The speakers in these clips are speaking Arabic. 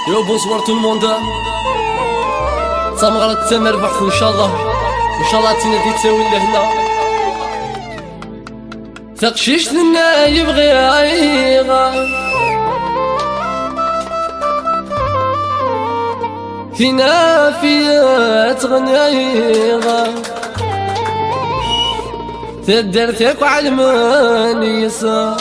Yo bonsoir tout le monde. تمغرد تمربح ان شاء الله تينا تساوي لهنا تقشيش لنا يبغي عيغا فينا فيا تغنيغا تدرتك وعلماني يسا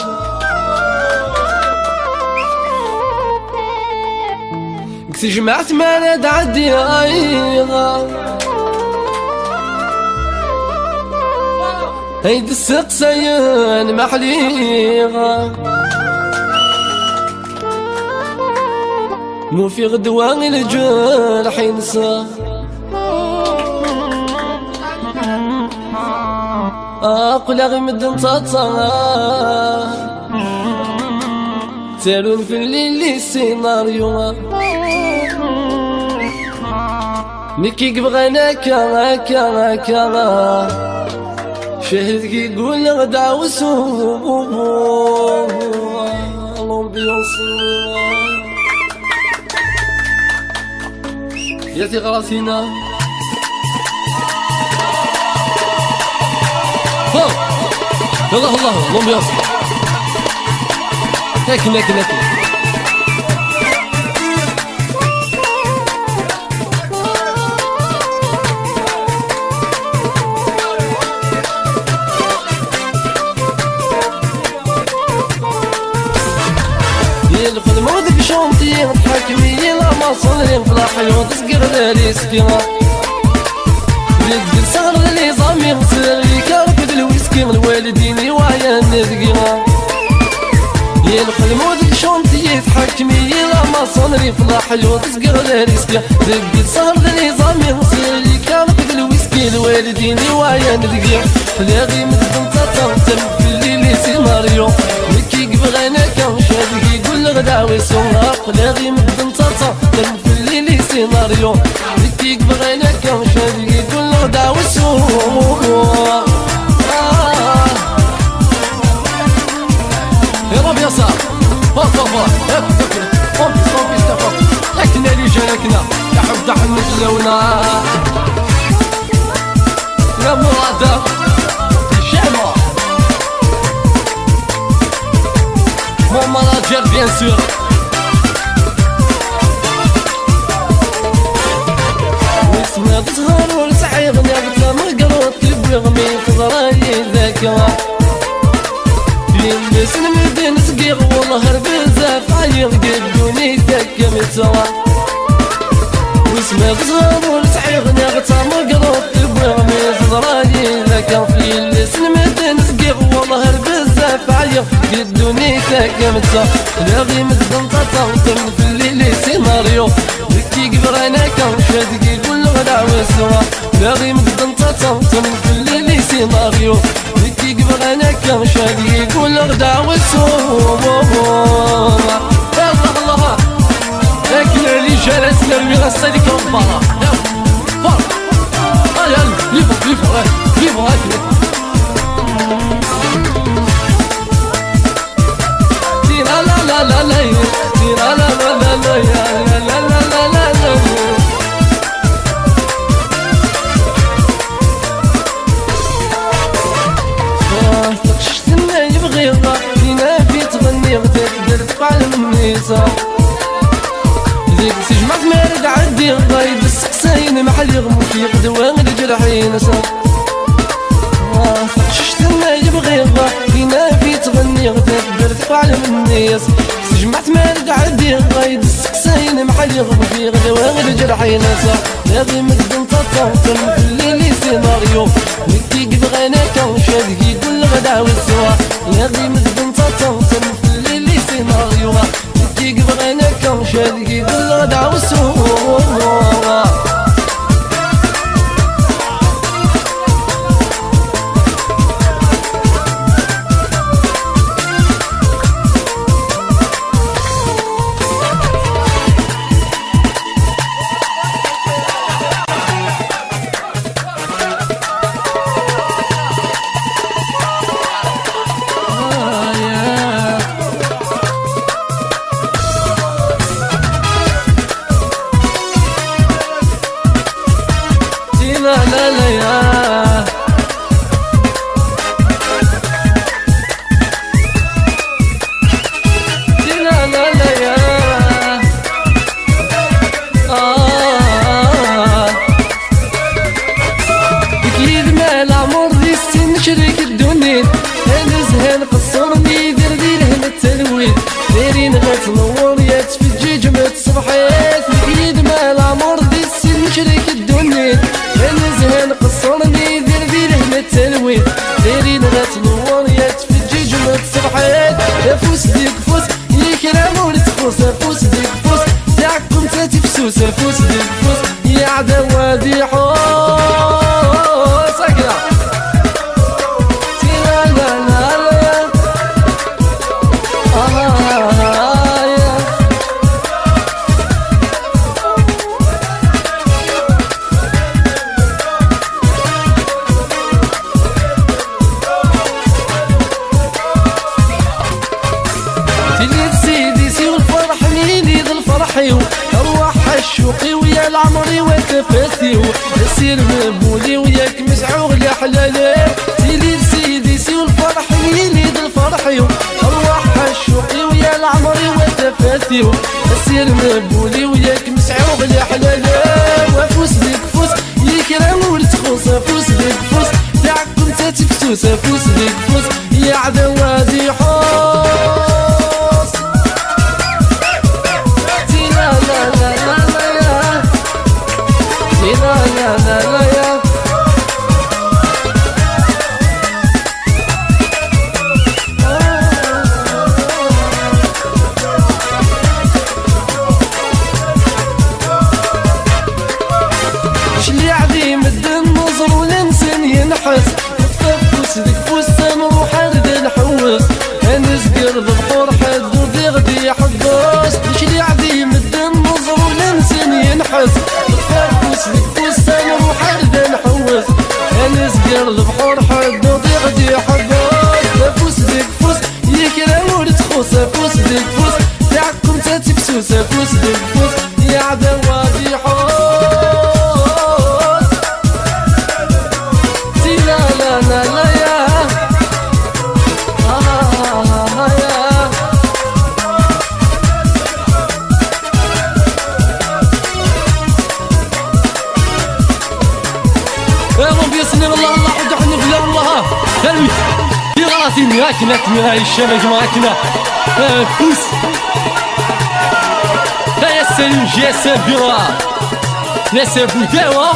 جمعت ما ندعدي ايغا هيد السقسيان محليغا مو في غدوان الجرح ينسى اقول غمد انتطا تالون في الليل السيناريو مكي بغينا كا شاهد كي يقول غدا وسوق الامبيونس ياتي غراسينا الله الامبيونس هاك في المودك شونتي تحكمي لا ما صلي في الحيوط تسقر لي سكينة بدي صغر لي ضامي غسل لي كاركد الويسكي الوالدين وعيا نذقينا في المودك شونتي تحكمي لا ما صلي في الحيوط تسقر لي سكينة بدي صغر لي ضامي غسل لي كاركد الويسكي الوالدين وعيا نذقينا لاغي مدن تطمتم في الليل سيناريو مكي بغينا كان شادقي غدا ويسوق لاغي مدن تطا في الليل سيناريو ديك بغينا كان شادي كل غدا ويسوق يا رب يا صاح فوق لكن اللي جالكنا يا حب دحن مثلونا يا مراد الشامة mon manager bien sûr. واسمه بتهار والسعير نبت مقروط يبغمي خضراي ذاكرة يلبس المدن سقيغ والهر بزاف عاير قدوني ذاك متوى واسمه بتهار والسعير نبت مقروط يبغمي خضراي ذاكرة يلبس المدن سقيغ والهر بزاف عاير قدوني كامتة لاغي مدن تطمتم في الليل سيناريو بكي قبرانا كان شادقي كل غدا وسوا لاغي مدن تطمتم في الليل سيناريو بكي قبرانا كان شادقي كل غدا وسوا الله لكن اللي جالس نرمي غسالي كمبارا ليفو ذيك سجمعت مارد عدي غايب السقسين محل يغمو في قدوان الجرحين ششتنا يبغي فينا في تغني غتقدر تفعل من الناس سجمعت مارد عدي غايب السقسين محل يغمو في قدوان الجرحين لاغي مدن تطمتم في الليل سيناريو مكي بغينا كان شادقي كل غدا والسوا لاغي مدن تطمتم في الليل سيناريو مكي بغينا كان شادقي كل غدا والسوا فوس ديك فوس يا عدوة دي حوس هكذا لا لا لا لا أرواح الشوقي ويا العمري وتفاسيو السير مبولي وياك مسعوغ لحلالي سيدي سيدي سيو الفرح يليد الفرحيو أرواح الشوقي ويا العمري وتفاسيو السير مبولي وياك مسعوغ لحلالي وفوس ديك فوس يكرم ولتخوص فوس ديك فوس تاعكم تتفسوس فوس ديك فوس يا عدوة دي حوس لا لا لا لا يا شلي عديم الدم نظر والانسان ينحس تفوس ديك فوس نروح ارد نحوس نسقر ببحور حد ودي غدي حدوس شلي عديم الدم نظر والانسان ينحس فوس ديك فوس نروح ارد نحوس نسقر البحور حد ودي غدي حدوس فوس ديك فوس يكرم ولتخوص فوس ديك فوس تاعكم تتفسوس فوس ديك فوس يا عدوة دي حوس لا لا لا لا يا بيسني والله الله ودعني بلا والله هلوي في غلطي ماكنة هاي الشبك ماكنة فوس يا سلام يا سابرا يا سابو داوة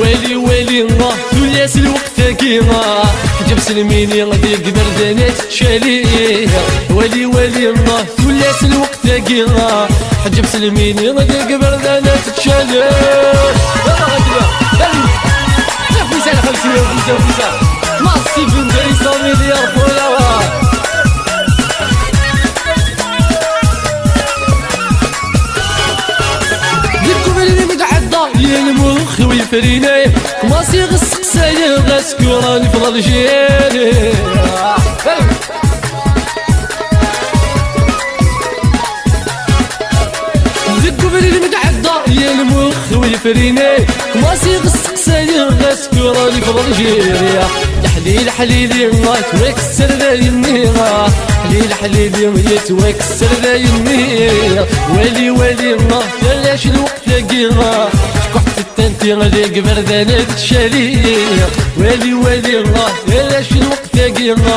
ويلي ويلي الله ثلاث الوقت كيما حجب سلميني غادي بردانات تشالي ويلي ويلي الله ثلاث الوقت كيما حجب سلميني غادي بردانات تشالي فوسا الخمسين فوسا فوسا ما السيفن داري صامي ديال خويا يا المخ ويفريني كماسي غسقسايا غاسكوراني في الجيالي ذكو في المتعدى يا المخ ويفريني كماسي غسقسايا غاسكوراني في الجيالي حليل حليلي ما توكسر ذايني حليل حليلي ما توكسر ذايني ولي ولي ما بلاش الوقت قيما شكحت التنتي غادي بردانات تشالي ولي ولي الله بلاش الوقت قيما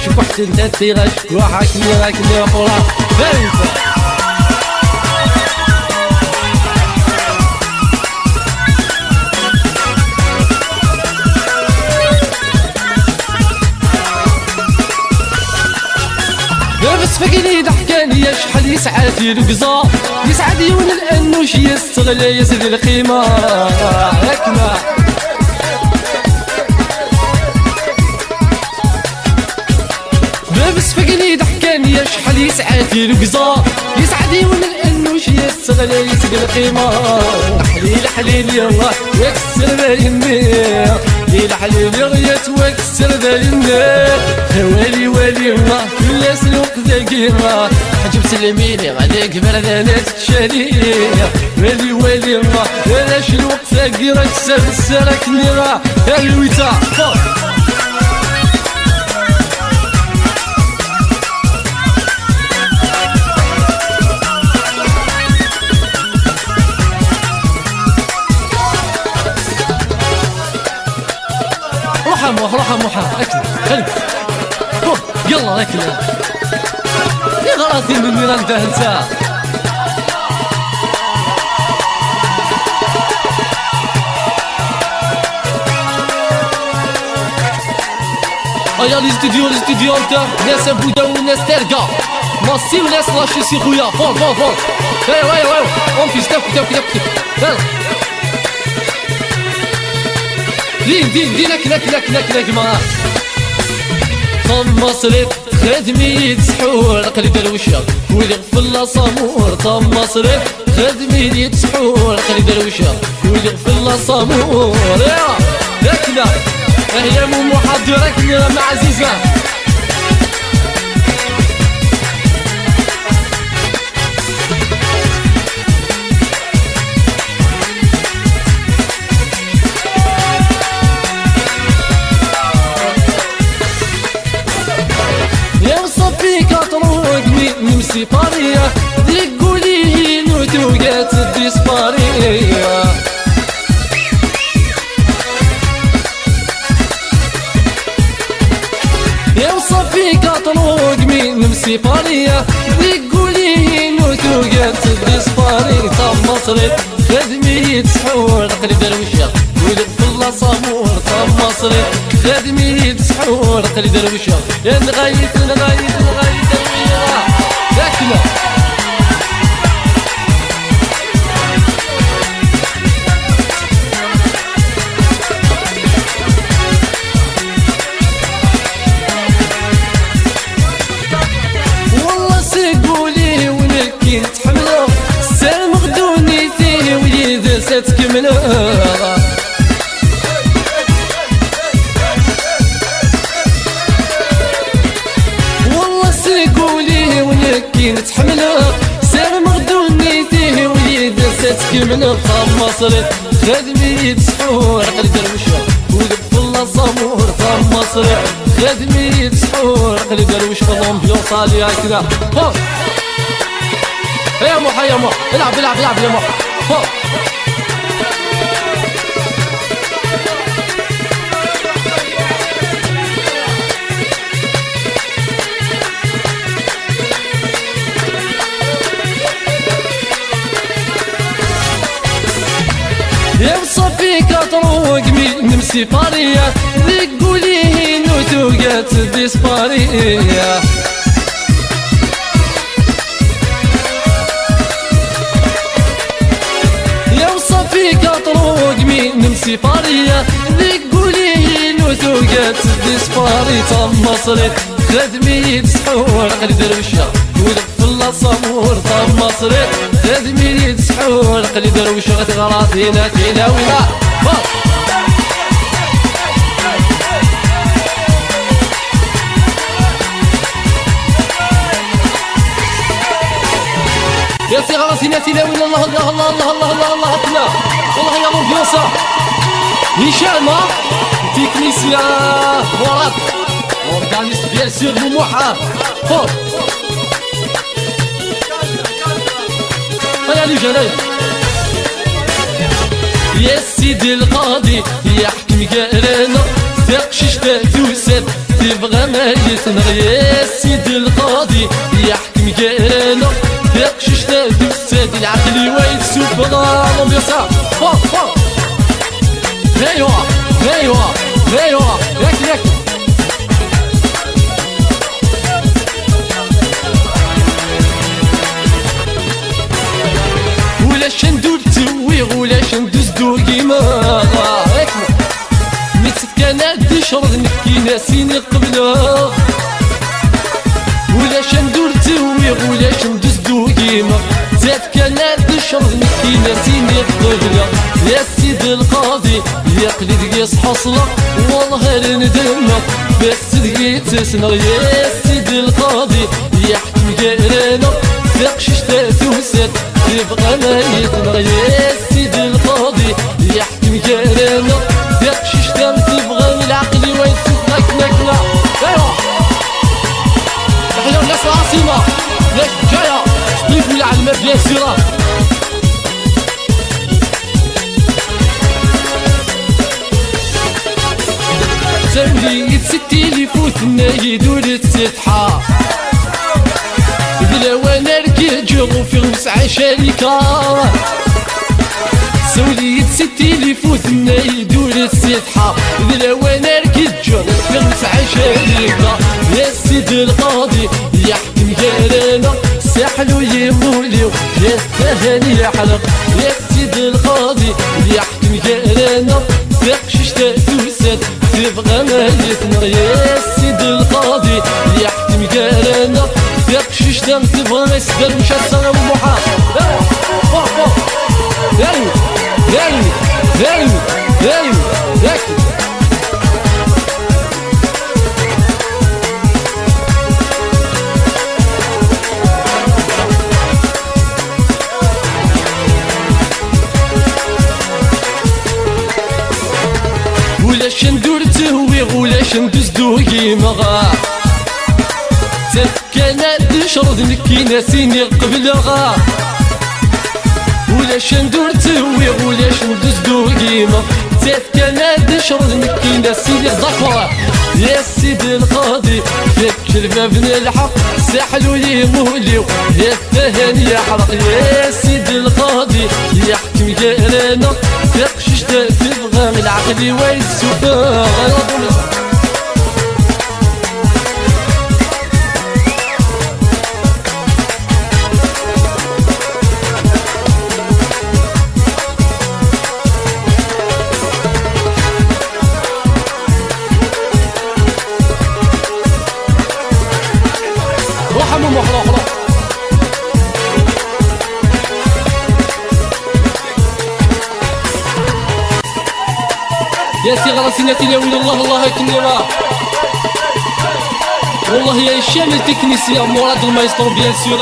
شكحت التنتي غاشكوحكني غاكني فرا فايفة بس فقني ضحكاني يا شحال يسعدي القزا يسعد يون الانوش يستغلى يسدي القيمة هكنا بس فقني ضحكاني يا شحال يسعدي القزا يسعد يون الانوش يستغلى يسدي القيمة حليل حليل يلا يكسر بايني حليل حليل يلا توكسر بايني والي والي الله كل سلوك ذاكيرة حجب سلميني غاديك بردانات تشالي والي والي الله بلاش الوقت ذاكيرة كسب السرك نيرا الويتا روح موحة اكل خلي يلا اكل يا غراضي من نيران انت ايا لي ستوديو نتا ناس بودا وناس ترقى مصي وناس لاشي سي خويا فوق فوق فوق. ايوا ايوا ايوا اون في ستاف كتاب كتاب كتاب دين لك ما طم مصرف خدمي تسحور قلب دروشة ولي غفل صامور. طم مصرف خدمي تسحور قلب دروشة ولي غفل صامور. ياكنا هي مو محضرك مع عزيزة نمسي باريا ديك قولي نوتوقات ديسباريا. يا وصفي كاطروق مين نمسي باريا ديك قولي نوتوقات ديسباريا. طب مصري خدمي تسحور قلب دروشة ولد فلا صامور. طب مصري خدمي تسحور قلب دروشة يا نغايت ياكنا والله سيقولي ولكن تحمله سام غدوني فيه وليد ستكمله. نتحمله سير مغدوني فيه وليد ستكمله. طاب مصري خدمي تسحور قلب دروشة ولف الله صامور. طاب مصري خدمي تسحور قلب دروشة الامبيونس عليها كذا. يا مو يا مو العب يا مو. يا وصفي كاطروق مين نمسي باريا ذيك قوليه نوتوقات ديسباريا. يا وصفي كاطروق مين نمسي باريا ذيك قوليه نوتوقات ديسباريا. طب مصري خدمي تسحور قلب دروشة ولف الله صامور. طب مصري خدمي تسحور قلب دروشة غتغراضينا فينا ولا يا سي غراسينا فينا ولا. الله الله الله الله الله الله الله الله والله يا مبيوسة هشام تكنيسيا مراد اورغانيست بيان سور بموحة فوق. هيا لي جناي يا سيدي القاضي يحكم قالنا تقشش توسد تبغى ما يتنغ. يا سيدي القاضي يحكم قالنا تقشش توسد العقل وايد سوف ظلام بيسار. فوق فوق ايوا ياك ولاش ندور تويغ ولاش ندوز دور كيما ميتسف كان عندي شرط نكي ناسيني قبله. ولاش ندور تويغ ولاش ندوز دور كيما زاد كان عندي شرط نكي ناسيني قبله. يا سيدي القاضي يقلد قيس حصله والله ندمك بس دقيت تسنغ. يا سيدي القاضي يحكم قرانا تقشش توسد تبغى ما يتنغ. يا سيدي القاضي يحكم قرانا تقشش تبغى من العقل وين تسنغ نكنا. ايوا تحيا الناس العاصمة لاش جاية سطيف ولا على الماء بيان سيرا. سمي ستي اللي فوتنا يدور السطحة بلا وانا ركي جغو في وسع شركة. سوليت ستي اللي فوتنا يدور السطحة ذلاوانا ركد جون خمس عشريكا يا سيدي القاضي يحكم جارانا ساحلو يموليو يا الثهاني يحلق يا سيدي القاضي يحكم جارانا فقشش تأسوسات تبغى ما يتنغ يا سيدي القاضي يحكم جارانا فقشش تبغى ما يسدر مش السلام محاط ايوه ايوه ايوه ايوه ايوه ولاش ندور تهويغ ولاش ندوز دوكي مغا تفكنا تشرد نكي ناسيني قبل غا ولاش ندور تهويغ ولاش ندوز دوكي مغا تفكنا تشرد نكي ناسيني ضفا يا سيدي القاضي فكر بابن الحق ساحلو يموليو يا الثهاني يحرق يا سيدي القاضي يحكم جارانا فقشش تبغى من العقل والسفا وحمو محلو يا سي غراسيناتي يا ويل الله الله كنيما والله يا الشام التكنيسيا مراد المايسترو بيان سور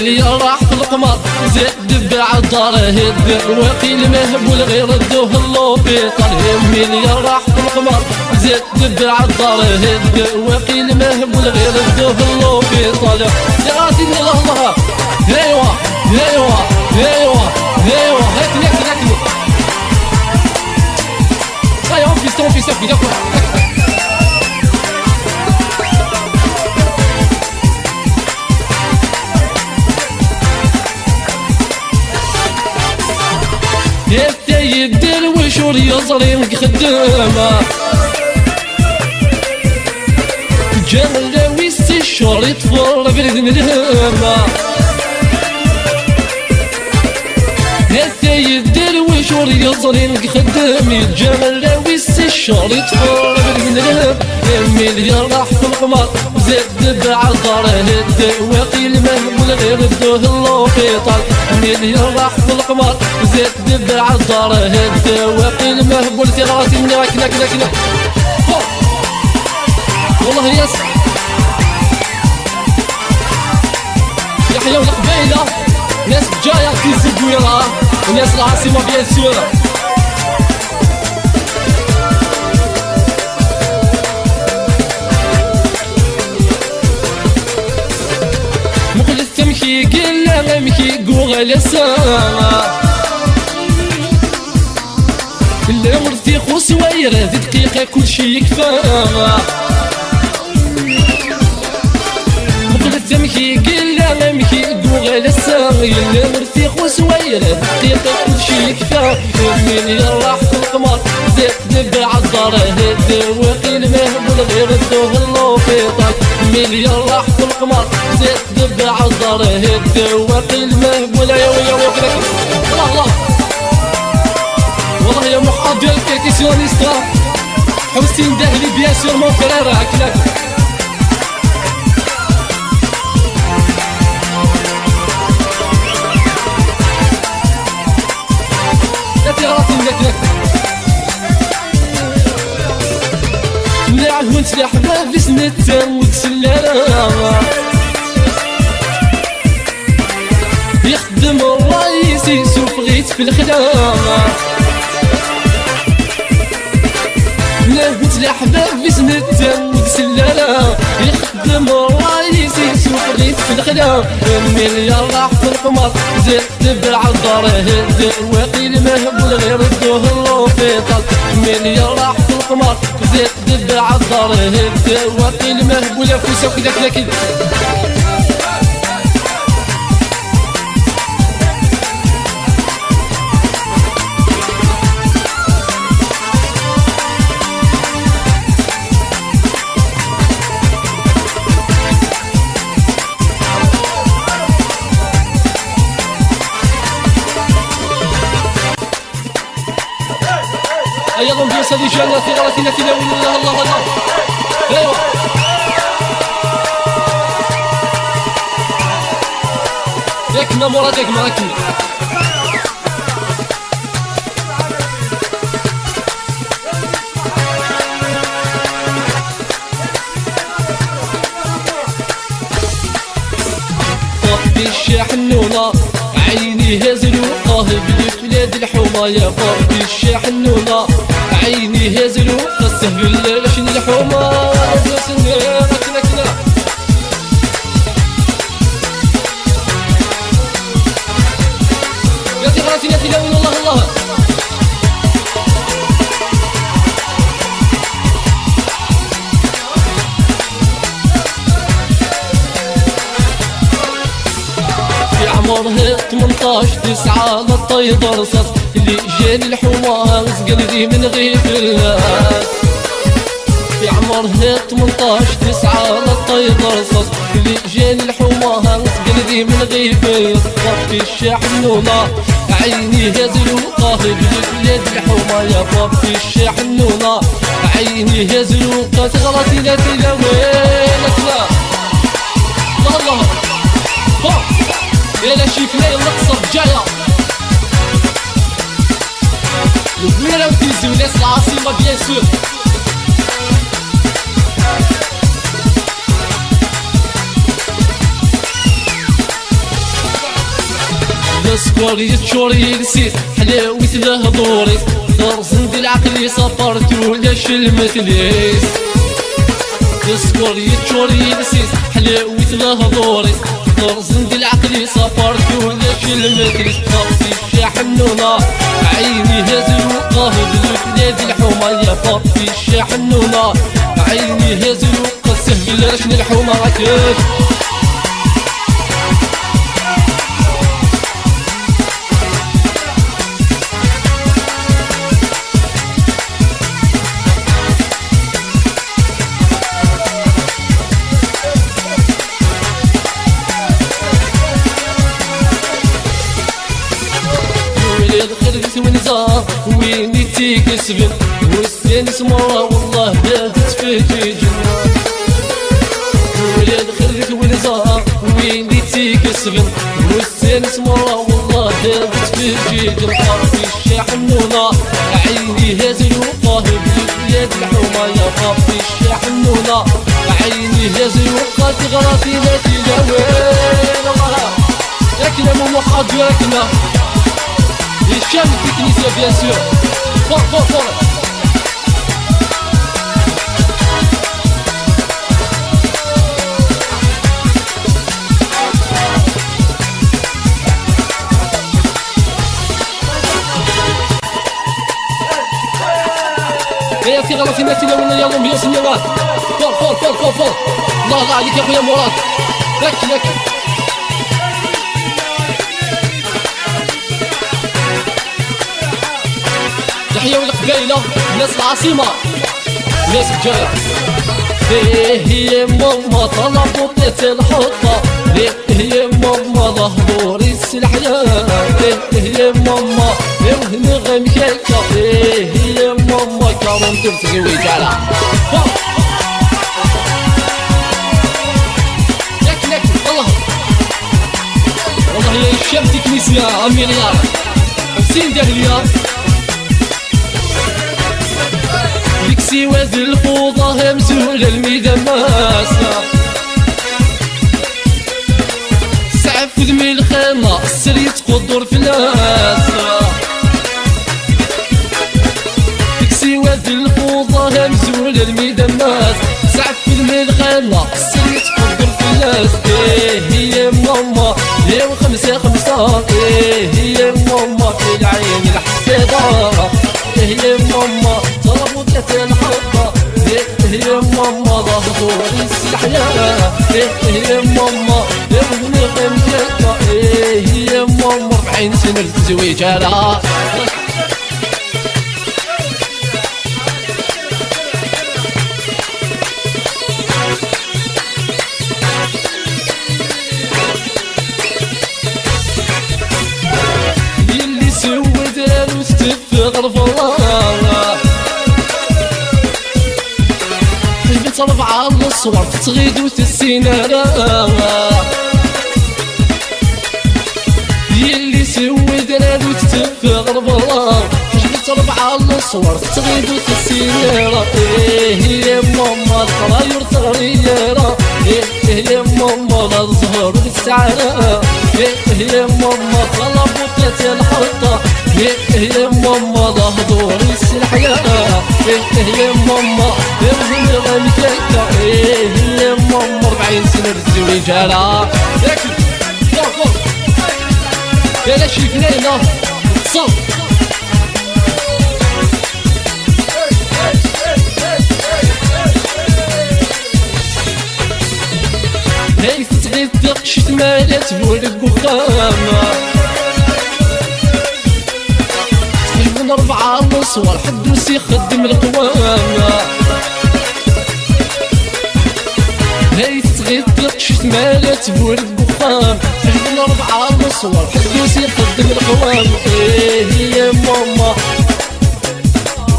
ميليا راح في القمر زاد بعالدار هد وقيل مهبول غير ردوه اللوبيطال ميليا راح في القمر زاد بعالدار هد وقيل مهبول غير ردوه اللوبيطال يا راسي الله الله ايوا ايوا ايوا ايوا هاكني هاكني ايوا في سوق يبدا يدير وشور يصري خدامه جمل ويسي الشور يطفر برد الهامه يبدا يدير وشور يصري خدامي جمل ويسي الشور يطفر برد الهام مليار راح في القمر زاد بعالدار هد وقيل مهبول غير ردوه اللوبيطال مليار راح في القمر زاد بعالدار هد وقيل مهبول تغراتي مني كنا كنا كنا والله ياس يحيى والقبيله ناس جايه في الزبويره وناس العاصمه بيان سور تمشي قلة ممشي قوغة لسانة الأمر تيخو سويرة ذي دقيقة كل شي يكفاها مقلة تمشي قلة ممشي قوغة لسانة الأمر تيخو سويرة دقيقة كل شي يكفاها مليار راح في القمر زاد بعالدار هد وقيل مهبول غير الدوه اللوبيطال مليار راح في القمر زاد بعالدار هد وقيل مهبول يا ويا وقلك الله الله والله يا محاضر الكيكيسيونيستا حسين دهلي بيان سور مون فرير هكلاك لا تغراتي لك نلعب ونسلح باب سنة وتسلالا يخدم الرئيس يسوف غيت في الخدامة نلعب ونسلح باب سنة وتسلالا يخدم الرئيس يسوف غيت في الخدام المليار راح في القمر زيد تبدل عالدار هدي وقيل مهبول غير الدوه اللوفيطال المليار راح في القمر زيد تبدل عالدار هدي وقيل مهبول فوسه كذا كذا كذا ايضا بيوصل جانا في غلطنا في لون الله الله الله ايوه يكنا مرادك معاكم طفي الشحنونة عيني هزل وقاه بالفلاد الحومة يا طفي الشحنونة عيني هزل وقاسه باللاشن الحومة كنا كنا يا تغراتي يا تلاوين الله الله عمرها 18 للطيب رصاص اللي جاني الحمار قلبي من غيب الناس في عمرها 18 للطيب رصاص اللي جاني الحمار قلبي من غيب طفي الشحنونة عيني هزل وقاه بالبلاد الحومة يا طفي الشحنونة عيني هزل وقاه غلطي لا تلاوينك لا الله الله يلا شيفنا النقصة جاية الكبيرة وتيزي وناس العاصمة بيان سور السكور يتشوري نسيت حلاوة الهضوري دار زند العقلي سافرت ولا شلمتليس السكور يتشوري نسيت حلاوة الهضوري زند العقلي سافرت ولا كلمتريس طفي الشحنونة عيني هزل وقاه بالفلاد الحومة يا طفي الشحنونة عيني هزل وقاسه بالرشن الحومة عكاك ونزار وين تيكسبن والسنس مرة والله باتت في جنة ولاد خلك ونزار وين تيكسبن والسنس مرة والله باتت في جنة طفي الشحنونة عيني هزل وقاه بالبلاد الحومة يا طفي الشحنونة عيني هزل وقاه غراتي لا تلاوين الله ياكنا مو محاضر ياكنا الشام التكنيسية بيان سور فور فور فور يا في غلطي ما تلاونا يا رب يوصل نواد فور فور فور فور فور الله الله عليك يا خويا مراد لك لك تحية والقبيلة ناس العاصمة ناس الجاية ليه يا ماما طلبوا طيت الحطة ليه يا ماما ظهوري السلحية ليه يا ماما يوهن غمكاكا ليه يا ماما كارون تبتغي ويجعلها لك لك الله والله يا الشام تكنيسيا مليار 50 دهليار ديكسي واد الفوضى همزول الميدان ماسا سعف ذمي الخانة السريت قدر في الناسا ديكسي واد الفوضى همزول الميدان ماسا سعف ذمي الخانة السريت قدر في الناسا الناس هي ماما يا خمسة خمسة هي ماما في العين الحسادة هي ماما طلبوا ثلاثة الحطة هي ماما ظهور السحيا هي ماما يا ابني قيمتك هي ماما 40 سنة التزويج على يلي سود رالو استفق الفضاء جبت 4 الصور تغيد وتسينارا يلي سود رالو استفق الفضاء جبت 4 الصور تغيد وتسينارا هي ماما الطراير تغييرا هي ماما لا الزهر بالسعارة هي ماما طلبوا 3 الحطة هي ماما لا هدور السلحية هي ماما يرزم الغمكة هي ماما 40 سنة الزويج على يا شيف ليلى صوت هاي تغيب تقشت مالات بولك وخامة تقريبا 4 الصور حدوس يخدم القوامة هاي تغيب تقشت مالات بولك وخامة تقريبا 4 الصور حدوس يخدم القوامة هي ماما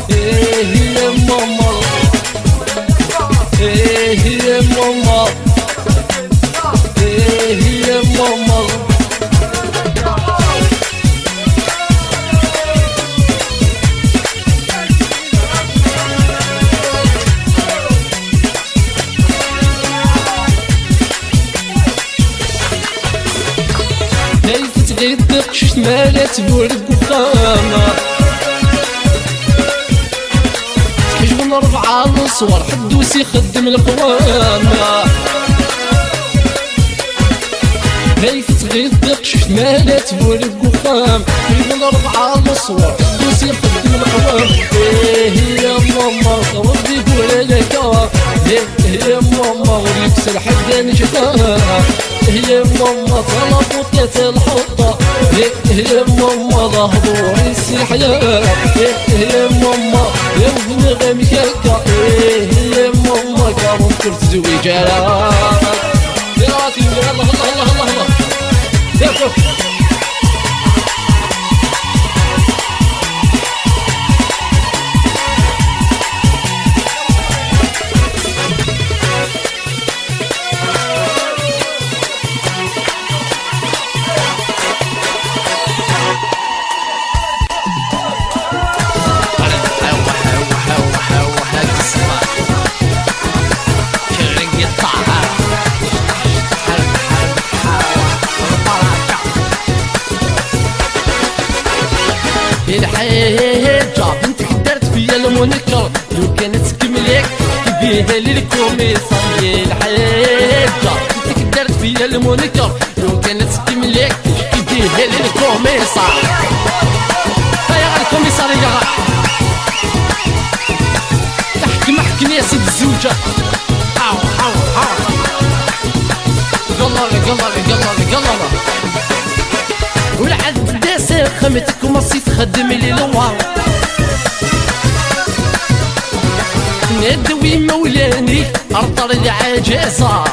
هي ماما هي ماما هي ماما هاي تتغيد تقشت مالات بورد وخامة تحجبن 4 الصور حدوس يخدم القوامة هاي تغيد تقشت مالات بولك وخام تقريبا 4 الصور حدوس يخدم القوام هي ماما ربي يقول لك هي ماما وليكسر حدا نجدها هي ماما طلبوا 3 الحطة هي ماما ظهور السحيا هي ماما يا ابني غمكة هي ماما كانوا كل تزويج على يا الله الله الله الله يا الحاجة بنتك درت فيا المنكر لو كانت كملك بيها للكوميسار الحاجة بنتك درت فيا المنكر لو كانت كملك بيها للكوميسار يا الكوميسارية تحكم احكم يا سيد الزوجة هاو هاو هاو قلبي قلبي قلبي قلبي والعد داسر خمتك ومصي تخدم لي لوار ندوي مولاني أرطر العجازة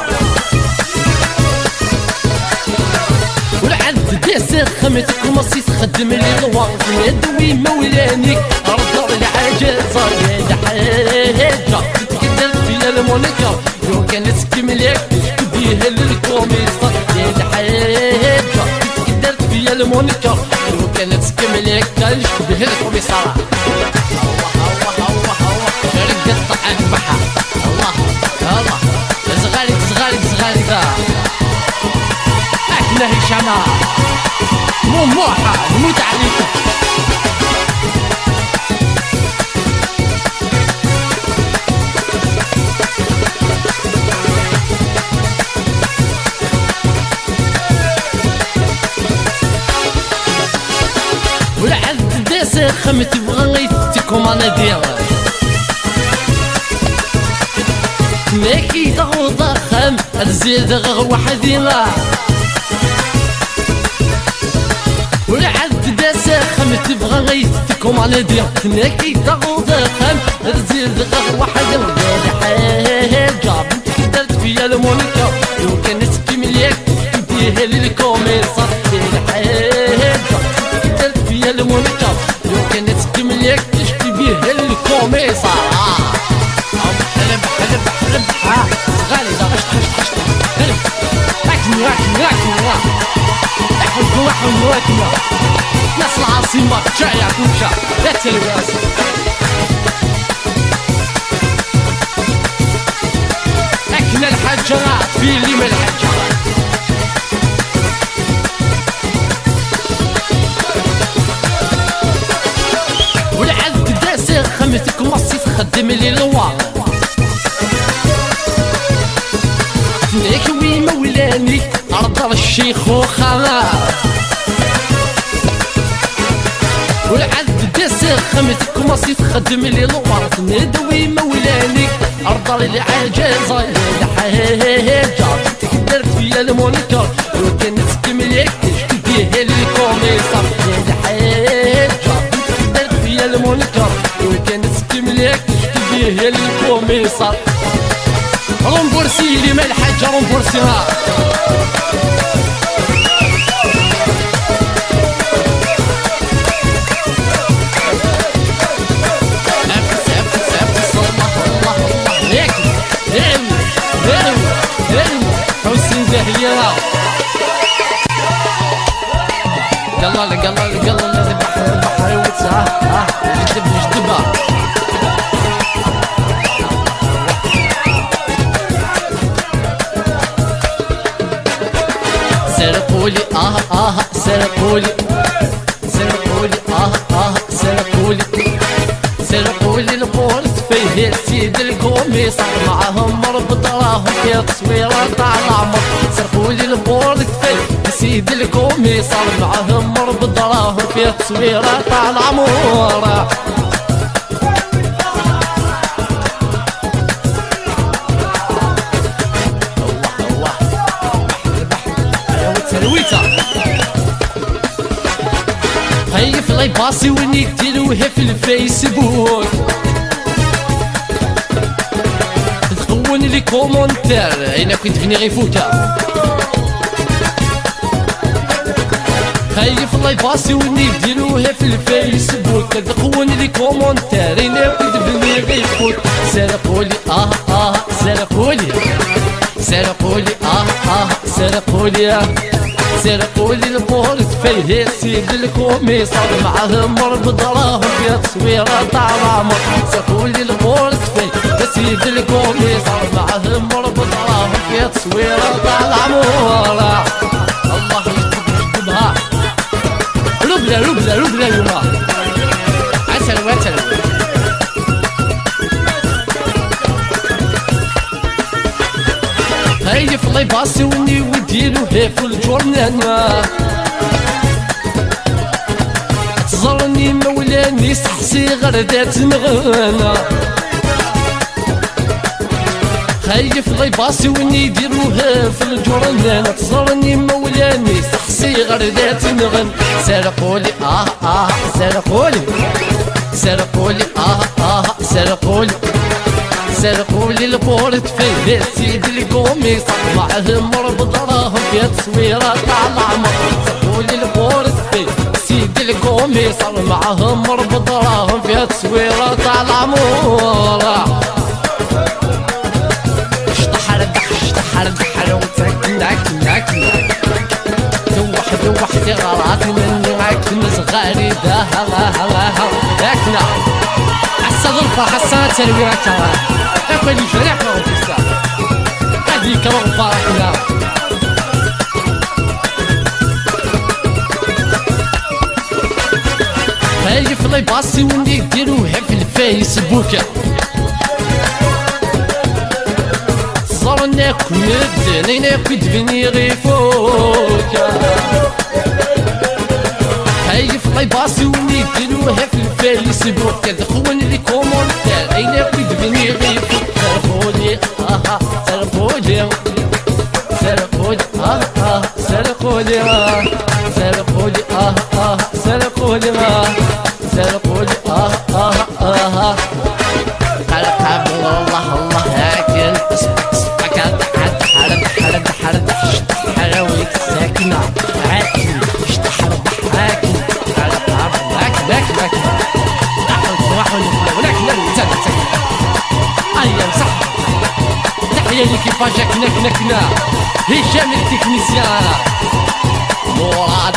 والعد داسر خمتك ومصي تخدم لي لوار ندوي مولاني أرطر العجازة يا الحاجة تقدر فيا المونيكا لو كانت كملك بيها للكوميسار يا الحاجة تقدر فيا المونيكا لو كانت كملك تشبه الكوميسار رقدت عن بحر الله الله صغاري صغاري صغاري ذا احنا هشامة مو موحة نموت عليكم ساخم تبغى غيتكم انا دير ماكي ضغط خام الزيد غير وحدينا والعد دا ساخم تبغى غيتكم انا دير ماكي ضغط خام الزيد غير وحدينا حاجة بنتك درت فيا المونيكا لو كانت كيمليك تديها للكوميسار حاجة درت فيا المونيكا لو كانت كيمليك تشتي بيها للكوميسار حلب حلب حلب غالي دا باش تحش حلب اكل اكل اكل احب واحد واكل ناس العاصمة جاية كوشا لا تلواس اكل الحجرات في اللي من الحجرات والعذب دا ساخمتك مصيت خدم لي الوار فيك وي مولاني عرض الشيخ وخلاص والعذب دا ساخمتك مصيت خدم لي الوار ندوي مولاني عرض العجاز حاجة تقدر فيا المونيكر لو كانت كمليك تشتكيها للكوميسار حاجة تقدر فيا المونيكر لو كانت كمليك تشتكيها للكوميسار رومبورسي لي ما الحاجة رومبورسيها قلا البحر وتسعة جدبها سرقولي سرقولي سرقولي البورت فيه سيد الكوميسار معهم مربط راهم في تصويرة تاع العمر سرقولي البورت فيه سيد الكوميسار معهم مربط راهم في تصويرة تاع العمر خايف لا يباصي وين يديروها في الفيسبوك تخون لي كومونتير انا كنت فيني غيفوتا خايف لا يباصي وين يديروها في الفيسبوك تخون لي كومونتير انا كنت فيني غيفوت سرقولي سرقولي سرقولي البورت فيه سيد الكوميسار معهم مربط راهم في تصويرة تاع العمر سرقولي البورت فيه سيد الكوميسار معهم مربط راهم في تصويرة تاع العمر الله يجدبها ربلا يما عسل خايف لا يباصي وني ويديروها في الجورنال تزرني مولاني سحسي غردات نغانا خايف لا يباصي وني يديروها في الجورنال تزرني مولاني سحسي غردات نغن سرقولي سرقولي البورت فيه سيد الكوميسار معهم مربط راهم في تصويرة تاع العمر سرقولي البورت فيه سيد الكوميسار معهم مربط راهم في تصويرة تاع العمر اشتحر وتكنك دوحتي غلط مني عكنس غاري هلا اكنا حسد الفرحة السنة تلويتها اقل جريحنا وتسا هذيك رغباركنا خايف لا يباصي وني يديروها في الفيسبوك صارنا كل دنيا كنت بني غيفوك خايف لا يباصي وني يديروها في بالي سبوتير خوان لي كومونتير اين في دفني غير سرقولي سرقولي سرقولي سرقولي سرقولي سرقولي سرقولي قلب الله الله لكن حرد حرد حرد حرد حراويك ساكنة عاكن اشتحرد عاكن باك واحد ايام صح. تحية ليكيباج كنا هشام التكنيسيان مراد